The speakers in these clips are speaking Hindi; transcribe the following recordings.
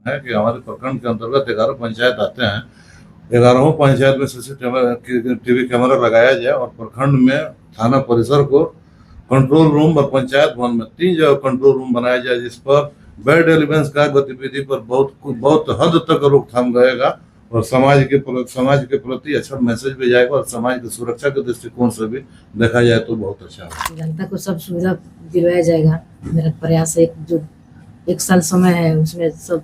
है कि हमारे प्रखंड के अंतर्गत 11 पंचायत आते हैं। 11 पंचायत में सीसीटीवी कैमरा लगाया जाए और प्रखंड में थाना परिसर को कंट्रोल रूम और पंचायत भवन में 3 जगह कंट्रोल रूम बनाया जाए, जिस पर बैड एलिमेंट्स का गतिविधि पर बहुत हद तक रोकथाम रहेगा और समाज के प्रति अच्छा मैसेज भी जाएगा और समाज की सुरक्षा के दृष्टिकोण से भी देखा जाए तो बहुत अच्छा है। जनता को सब सुविधा दिलवाया जाएगा। मेरा प्रयास है, जो 1 साल समय है उसमें सब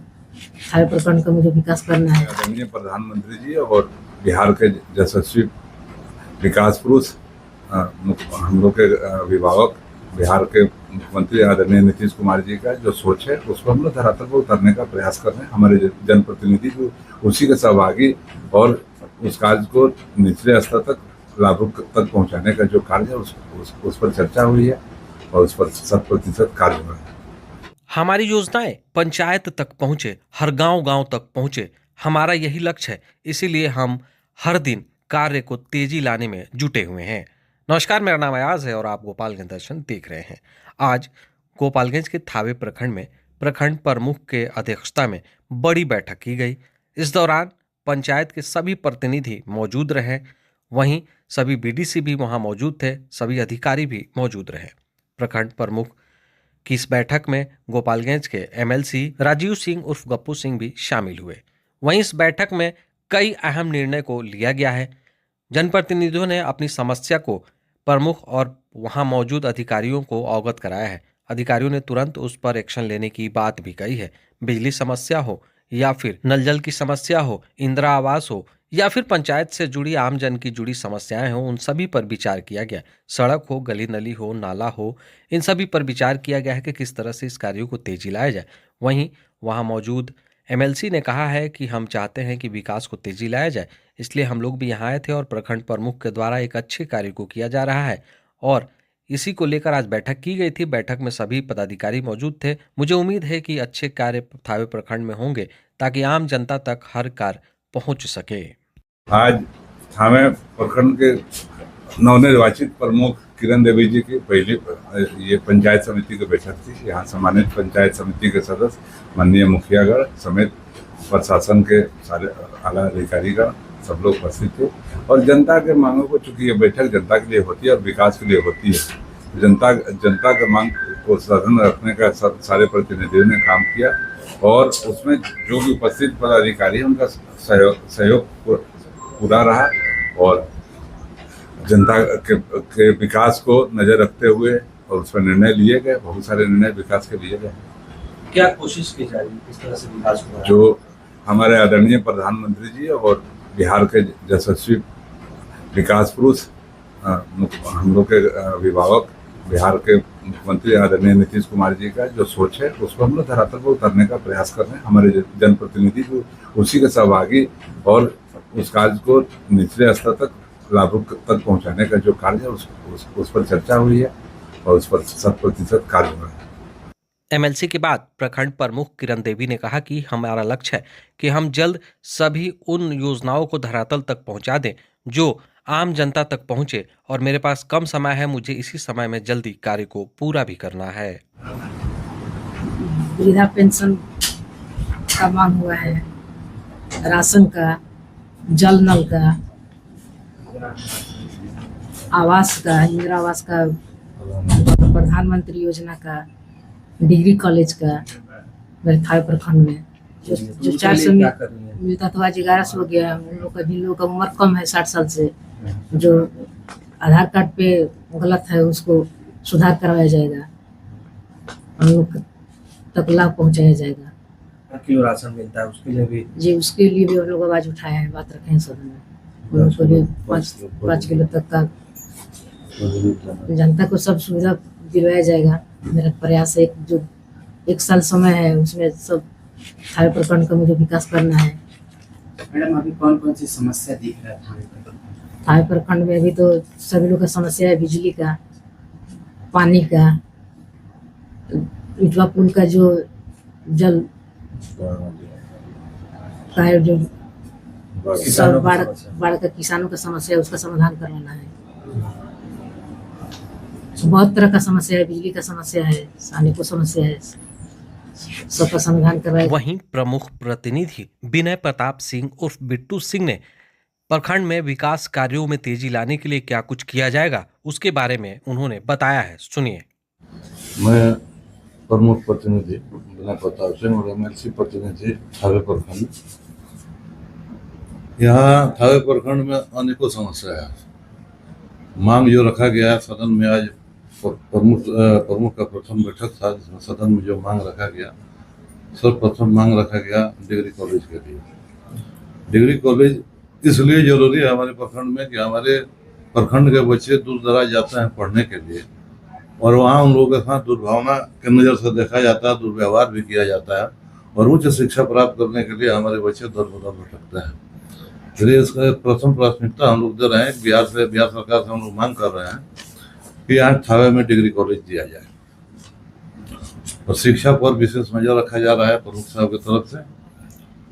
थावे प्रखंड का मुझे विकास करना है। आदरणीय प्रधानमंत्री जी और बिहार के यशस्वी विकास पुरुष हम लोग के अभिभावक बिहार के मुख्यमंत्री आदरणीय नीतीश कुमार जी का जो सोच है उसको हम लोग धरातल पर उतारने का प्रयास कर रहे हैं। हमारे जनप्रतिनिधि जो उसी के सहभागी और उस कार्य को निचले स्तर तक लाभुक तक पहुंचाने का जो कार्य है उस पर चर्चा हुई है और उस पर 100% कार्य हुआ है। हमारी योजनाएं पंचायत तक पहुंचे, हर गांव तक पहुंचे, हमारा यही लक्ष्य है। इसीलिए हम हर दिन कार्य को तेजी लाने में जुटे हुए हैं। नमस्कार, मेरा नाम अयाज है और आप गोपालगंज दर्शन देख रहे हैं। आज गोपालगंज के थावे प्रखंड में प्रखंड प्रमुख के अध्यक्षता में बड़ी बैठक की गई। इस दौरान पंचायत के सभी प्रतिनिधि मौजूद रहे, वहीं सभी बीडीसी भी वहां मौजूद थे, सभी अधिकारी भी मौजूद रहे। प्रखंड प्रमुख कि इस बैठक में गोपालगंज के एमएलसी राजीव सिंह उर्फ गप्पू सिंह भी शामिल हुए। वहीं इस बैठक में कई अहम निर्णय को लिया गया है। जनप्रतिनिधियों ने अपनी समस्या को प्रमुख और वहां मौजूद अधिकारियों को अवगत कराया है। अधिकारियों ने तुरंत उस पर एक्शन लेने की बात भी कही है। बिजली समस्या हो या फिर नल जल की समस्या हो, इंदिरा आवास हो या फिर पंचायत से जुड़ी आम जन की जुड़ी समस्याएं हो, उन सभी पर विचार किया गया। सड़क हो, गली नली हो, नाला हो, इन सभी पर विचार किया गया है कि किस तरह से इस कार्यों को तेजी लाया जाए। वहीं वहां मौजूद एमएलसी ने कहा है कि हम चाहते हैं कि विकास को तेजी लाया जाए, इसलिए हम लोग भी यहाँ आए थे और प्रखंड प्रमुख के द्वारा एक अच्छे कार्य को किया जा रहा है और इसी को लेकर आज बैठक की गई थी। बैठक में सभी पदाधिकारी मौजूद थे। मुझे उम्मीद है कि अच्छे कार्य थावे प्रखंड में होंगे ताकि आम जनता तक हर कार्य पहुंच सके। आज थावे प्रखंड के नवनिर्वाचित प्रमुख किरण देवी जी की पहली ये पंचायत समिति की बैठक थी। यहाँ सम्मानित पंचायत समिति के सदस्य, माननीय मुखियागण समेत प्रशासन के सारे आला अधिकारीगण सब लोग उपस्थित थे और जनता के मांगों को, चूंकि ये बैठक जनता के लिए होती है और विकास के लिए होती है, जनता के मांग को सदन में रखने का सारे प्रतिनिधियों ने काम किया और उसमें जो भी उपस्थित पदाधिकारी हैं उनका सहयोग पूरा रहा और जनता के विकास को नजर रखते हुए और उस पर निर्णय लिए गए। बहुत सारे निर्णय विकास के लिए गए। क्या कोशिश की जा रही है, किस तरह से विकास हुआ? जो हमारे आदरणीय प्रधानमंत्री जी और बिहार के यशस्वी विकास पुरुष हम लोग के अभिभावक बिहार के मुख्यमंत्री आदरणीय नीतीश कुमार जी का जो सोच है उसको हम लोग धरातल पर उतारने का प्रयास कर रहे हैं। हमारे जनप्रतिनिधि जो उसी के सहभागी और उस कार्य को निचले स्तर तक लाभुक तक पहुंचाने का जो कार्य है उस पर चर्चा हुई है और उस पर 100% कार्य हुआ है। एमएलसी के बाद प्रखंड प्रमुख किरण देवी ने कहा कि हमारा लक्ष्य है कि हम जल्द सभी उन योजनाओं को धरातल तक पहुंचा दें जो आम जनता तक पहुंचे और मेरे पास कम समय है, मुझे इसी समय में जल्दी कार्य को पूरा भी करना है। वृद्धा पेंशन का मांग हुआ है, राशन का, जल नल का, आवास का, इंदिरा आवास का, प्रधानमंत्री योजना का, डिग्री कॉलेज का। मेरे थावे प्रखंड में जो 400 मिलता तो आज 1100 हो गया। उन लोग का, जिन लोगों का उम्र कम है 60 साल से, जो आधार कार्ड पे गलत है उसको सुधार करवाया जाएगा, हम लोग तक लाभ पहुँचाया जाएगा। किलो राशन मिलता है उसके लिए भी जी, उसके लिए भी हम लोग आवाज उठाए हैं, बात रखे हैं सदन में। उन लोग को भी 5 किलो तक का जनता को सब सुविधा दिलवाया जाएगा। मेरा प्रयास है, जो 1 साल समय है उसमें सब थावे प्रखंड का मुझे विकास करना है। मैडम, अभी कौन कौन सी समस्या दिख रहा है थावे प्रखंड में? अभी तो सभी लोग का समस्या है, बिजली का, पानी का, इटवा पुल का जो जल का है, जो सब बाढ़ का किसानों का समस्या है उसका समाधान करवाना है। बहुत तरह का समस्या है, बिजली का समस्या है, पानी को समस्या है। सबका समाधान करवाए। वहीं प्रमुख प्रतिनिधि विनय प्रताप सिंह उर्फ बिट्टू सिंह ने प्रखंड में विकास कार्यों में तेजी लाने के लिए क्या कुछ किया जाएगा उसके बारे में उन्होंने बताया है, सुनिए। मैं प्रमुख प्रतिनिधि विनय प्रताप सिंह और एमएलसी प्रतिनिधि थावे प्रखंड। यहाँ थावे प्रखंड में अनेकों समस्या है। मांग जो रखा गया है सदन में, आज प्रमुख का प्रथम बैठक था जिसमें सदन में जो मांग रखा गया, सर्वप्रथम मांग रखा गया डिग्री कॉलेज के लिए। डिग्री कॉलेज इसलिए जरूरी है हमारे प्रखंड में कि हमारे प्रखंड के बच्चे दूर दराज जाते हैं पढ़ने के लिए और वहाँ उन लोगों के साथ दुर्भावना के नज़र से देखा जाता है, दुर्व्यवहार भी किया जाता है और उच्च शिक्षा प्राप्त करने के लिए हमारे बच्चे दर बदर भटकते हैं। इसलिए इसका प्रथम प्राथमिकता हम लोग दे रहे हैं। बिहार सरकार से हम लोग मांग कर रहे हैं कि आज थावे में डिग्री कॉलेज दिया जाए और शिक्षा पर विशेष नजर रखा जा रहा है प्रमुख साहब की तरफ से।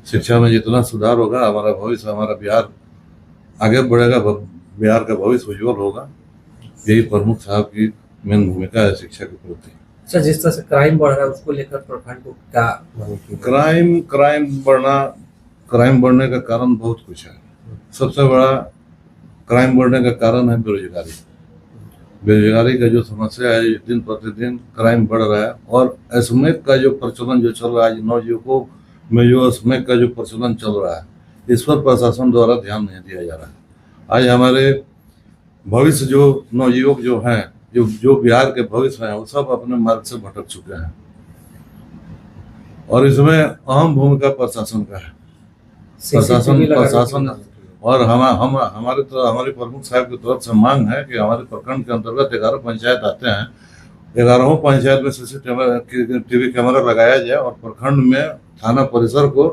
शिक्षा में जितना सुधार होगा हमारा भविष्य, हमारा बिहार आगे बढ़ेगा, बिहार का भविष्य उज्जवल होगा। यही प्रमुख साहब की मेन भूमिका है शिक्षा के प्रति। सर, जिस तरह से क्राइम बढ़ रहा है उसको लेकर प्रखंड को क्या मांग की? क्राइम बढ़ने का कारण बहुत कुछ है। सबसे बड़ा क्राइम बढ़ने का कारण है बेरोजगारी। बेरोजगारी का जो समस्या है, दिन प्रतिदिन क्राइम बढ़ रहा है और स्मैक का जो प्रचलन जो चल रहा है, नवयुवकों में जो स्मैक का जो प्रचलन चल रहा है, इस पर प्रशासन द्वारा ध्यान नहीं दिया जा रहा है। आज हमारे भविष्य जो नवयुवक जो हैं, जो बिहार के भविष्य हैं, वो सब अपने मार्ग से भटक चुके हैं और इसमें अहम भूमिका प्रशासन का है। प्रशासन और हमारे प्रमुख साहब की तरफ से मांग है कि हमारे प्रखंड के अंतर्गत 11 पंचायत आते हैं। 11 पंचायत में CCTV कैमरा लगाया जाए और प्रखंड में थाना परिसर को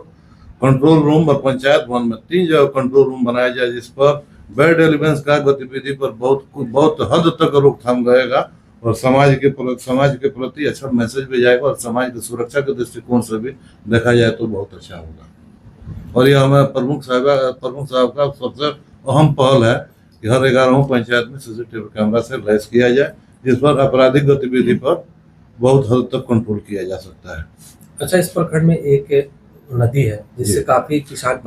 कंट्रोल रूम और पंचायत भवन में 3 जगह कंट्रोल रूम बनाया जाए, जिस पर बैड एलिमेंट्स का गतिविधि पर बहुत हद तक रोकथाम रहेगा और समाज के प्रति अच्छा मैसेज भी जाएगा और समाज की सुरक्षा के दृष्टिकोण से भी देखा जाए तो बहुत अच्छा होगा। और यह हमारे प्रमुख साहब का सबसे अहम पहल है कि हर 11 पंचायत में CCTV कैमरा से लैस किया जाए, जिस पर आपराधिक गतिविधि पर बहुत हद तक कंट्रोल किया जा सकता है। अच्छा, इस प्रखंड में एक नदी है जिससे काफी किसान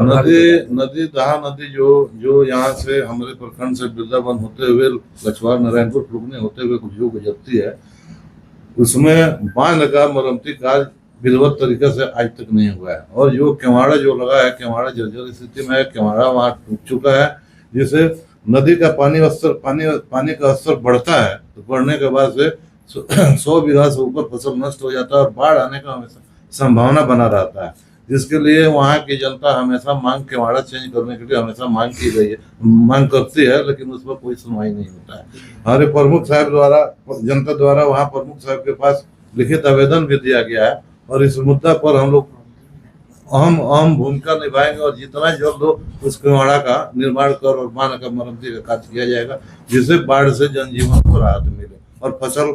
नदी दहा नदी जो यहाँ से हमारे प्रखंड से वृंदावन होते हुए लछवार नारायणपुर फुकने होते हुए जो गुजरती है, उसमें बांध का मरम्मती कार्य विधिवत तरीके से आज तक नहीं हुआ है और जो केवाड़ा जो लगा है, केवाड़ा जर्जर स्थिति में है, केवाड़ा वहाँ टूट चुका है, जिससे नदी का पानी का स्तर बढ़ता है तो बढ़ने के बाद से 100 बीघा से ऊपर फसल नष्ट हो जाता है और बाढ़ आने का हमेशा संभावना बना रहता है, जिसके लिए वहाँ की जनता हमेशा मांग केवाड़ा चेंज करने के लिए हमेशा मांग करती है, लेकिन उस पर कोई सुनवाई नहीं होता है। हमारे प्रमुख साहब द्वारा जनता द्वारा वहाँ प्रमुख साहब के पास लिखित आवेदन भी दिया गया है और इस मुद्दा पर हम लोग अहम भूमिका निभाएंगे और जितना जल्द हो उस केवाड़ा का निर्माण कर और बांध का मरम्मती का कार्य किया जाएगा, जिससे बाढ़ से जनजीवन को राहत मिले और फसल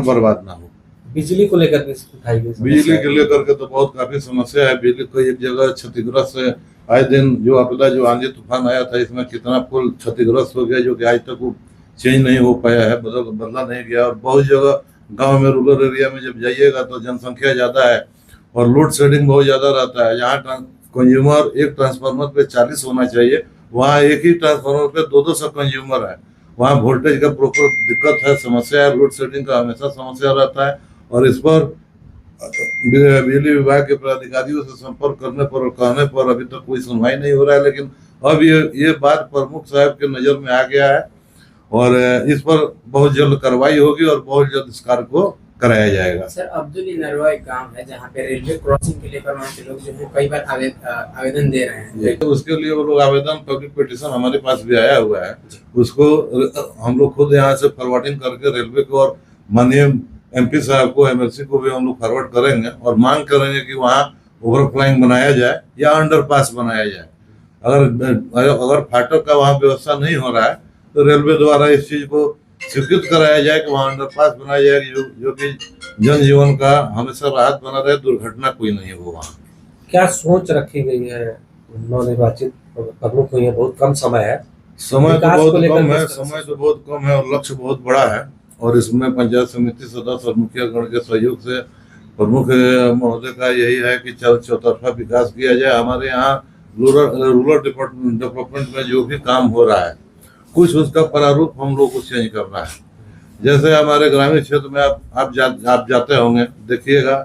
बर्बाद ना हो। बिजली को लेकर के उठाई गई बिजली के लेकर के तो बहुत काफी समस्या है। बिजली को एक जगह क्षतिग्रस्त है। आए दिन जो आपदा जो आंधी तूफान आया था, इसमें कितना पुल क्षतिग्रस्त हो गया जो कि आज तक वो चेंज नहीं हो पाया है, बदला नहीं गया। और बहुत जगह गांव में, रूरल एरिया में जब जाइएगा तो जनसंख्या ज्यादा है और लोड शेडिंग बहुत ज्यादा रहता है। जहाँ कंज्यूमर एक ट्रांसफार्मर पे 40 होना चाहिए, वहाँ एक ही ट्रांसफार्मर पे 200 कंज्यूमर है। वहाँ वोल्टेज का प्रॉपर दिक्कत है, समस्या है, लोड शेडिंग का हमेशा समस्या रहता है और इस पर बिजली विभाग के पदाधिकारियों से संपर्क करने पर और कहने पर अभी तक कोई सुनवाई नहीं हो रहा है। लेकिन अब ये बात प्रमुख साहब के नजर में आ गया है और इस पर बहुत जल्द कार्रवाई होगी और बहुत जल्द इस कार्य को कराया जाएगा। सर, अब्दुल नरवा एक गांव है जहाँ पे रेलवे क्रॉसिंग के लेकर वहाँ के लोग जो है कई बार आवेदन दे रहे हैं, तो उसके लिए वो लोग आवेदन पब्लिक पिटीशन हमारे पास भी आया हुआ है, उसको हम लोग खुद यहाँ से फॉरवर्डिंग करके रेलवे को और माननीय MP साहब को, MLC को भी हम लोग फॉरवर्ड करेंगे और मांग करेंगे कि वहाँ ओवरफ्लाइंग बनाया जाए या अंडरपास बनाया जाए। अगर फाटक का वहाँ व्यवस्था नहीं हो रहा है तो रेलवे द्वारा इस चीज को स्वीकृत कराया जाए कि वहाँ अंडरपास बनाया जाए जो कि जनजीवन का हमेशा राहत बना रहे, दुर्घटना कोई नहीं हो वहाँ। क्या सोच रखी गई है नवनिर्वाचित प्रमुख को? ये बहुत कम समय है, समय तो बहुत कम है और लक्ष्य बहुत बड़ा है और इसमें पंचायत समिति सदस्य और मुखिया गण के सहयोग से प्रमुख महोदय का यही है कि चौतरफा विकास किया जाए। हमारे यहाँ रूरल डेवलपमेंट में जो भी काम हो रहा है कुछ उसका प्रारूप हम लोग को चेंज करना है। जैसे हमारे ग्रामीण क्षेत्र में आप जाते होंगे, देखिएगा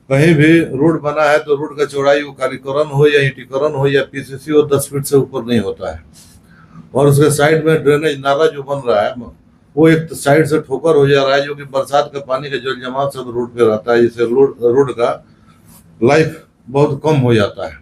कहीं भी रोड बना है तो रोड का चौड़ाई वो कालीकरण हो या ईंटीकरण हो या पीसीसी हो 10 फीट से ऊपर नहीं होता है। और उसके साइड में ड्रेनेज नाला जो बन रहा है वो एक साइड से ठोकर हो जा रहा है, जो कि बरसात का पानी का जल जमाव सब रोड पे रहता है, जिससे रोड का लाइफ बहुत कम हो जाता है।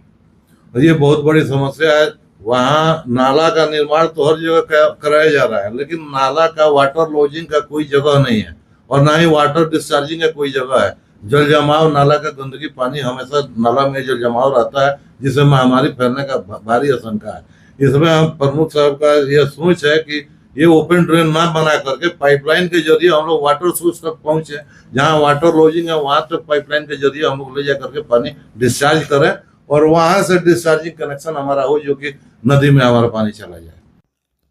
और ये बहुत बड़ी समस्या है। वहाँ नाला का निर्माण तो हर जगह कराया जा रहा है, लेकिन नाला का वाटर लॉजिंग का कोई जगह नहीं है और ना ही वाटर डिस्चार्जिंग का कोई जगह है। जल जमाव, नाला का गंदगी पानी हमेशा नाला में जल जमाव रहता है, जिससे महामारी फैलने का भारी आशंका है। इसमें हम प्रमुख साहब का यह सोच है कि ये ओपन ड्रेन ना बना करके पाइपलाइन के जरिए हम लोग वाटर सोर्स तक पहुंचे, जहाँ वाटर लॉजिंग है वहां तक पाइपलाइन के जरिए हम लोग ले जा करके पानी डिस्चार्ज करें और वहां से डिस्चार्जिंग कनेक्शन हमारा हो, जो कि नदी में हमारा पानी चला जाए।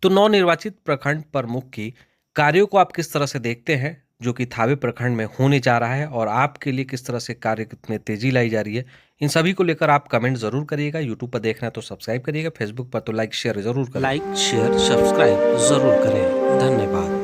तो नवनिर्वाचित प्रखंड प्रमुख की कार्यों को आप किस तरह से देखते हैं जो कि थावे प्रखंड में होने जा रहा है, और आपके लिए किस तरह से कार्य में तेजी लाई जा रही है, इन सभी को लेकर आप कमेंट जरूर करिएगा। यूट्यूब पर देख रहे हैं तो सब्सक्राइब करिएगा, फेसबुक पर तो लाइक शेयर जरूर करें। लाइक शेयर सब्सक्राइब जरूर करें। धन्यवाद।